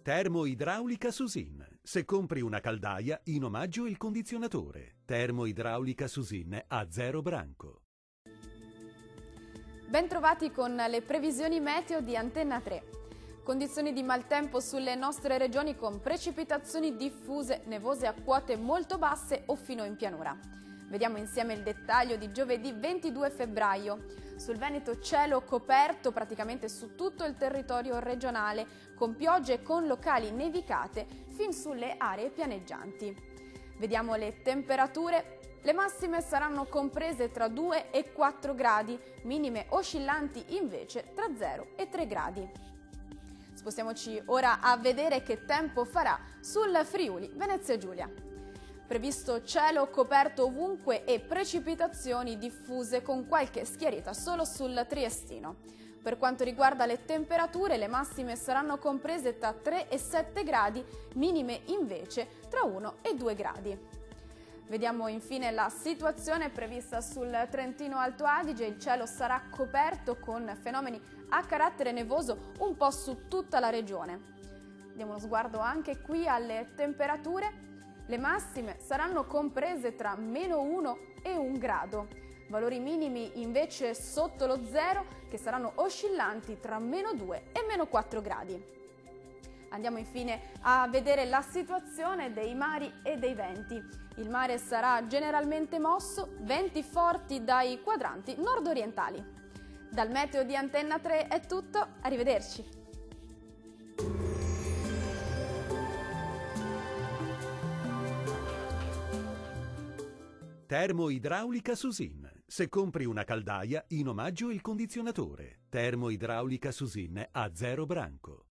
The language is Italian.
Termoidraulica Susin. Se compri una caldaia, in omaggio il condizionatore. Termoidraulica Susin a 0 branco. Bentrovati con le previsioni meteo di Antenna 3. Condizioni di maltempo sulle nostre regioni con precipitazioni diffuse, nevose a quote molto basse o fino in pianura. Vediamo insieme il dettaglio di giovedì 22 febbraio. Sul Veneto cielo coperto praticamente su tutto il territorio regionale, con piogge e con locali nevicate fin sulle aree pianeggianti. Vediamo le temperature. Le massime saranno comprese tra 2 e 4 gradi, minime oscillanti invece tra 0 e 3 gradi. Spostiamoci ora a vedere che tempo farà sul Friuli Venezia Giulia. Previsto cielo coperto ovunque e precipitazioni diffuse con qualche schiarita solo sul Triestino. Per quanto riguarda le temperature, le massime saranno comprese tra 3 e 7 gradi, minime invece tra 1 e 2 gradi. Vediamo infine la situazione prevista sul Trentino Alto Adige. Il cielo sarà coperto con fenomeni a carattere nevoso un po' su tutta la regione. Diamo uno sguardo anche qui alle temperature. Le massime saranno comprese tra -1 e 1 grado. Valori minimi invece sotto lo zero che saranno oscillanti tra -2 e -4 gradi. Andiamo infine a vedere la situazione dei mari e dei venti. Il mare sarà generalmente mosso, venti forti dai quadranti nord-orientali. Dal meteo di Antenna 3 è tutto, arrivederci. Termoidraulica Susin. Se compri una caldaia, in omaggio il condizionatore. Termoidraulica Susin a 0 branco.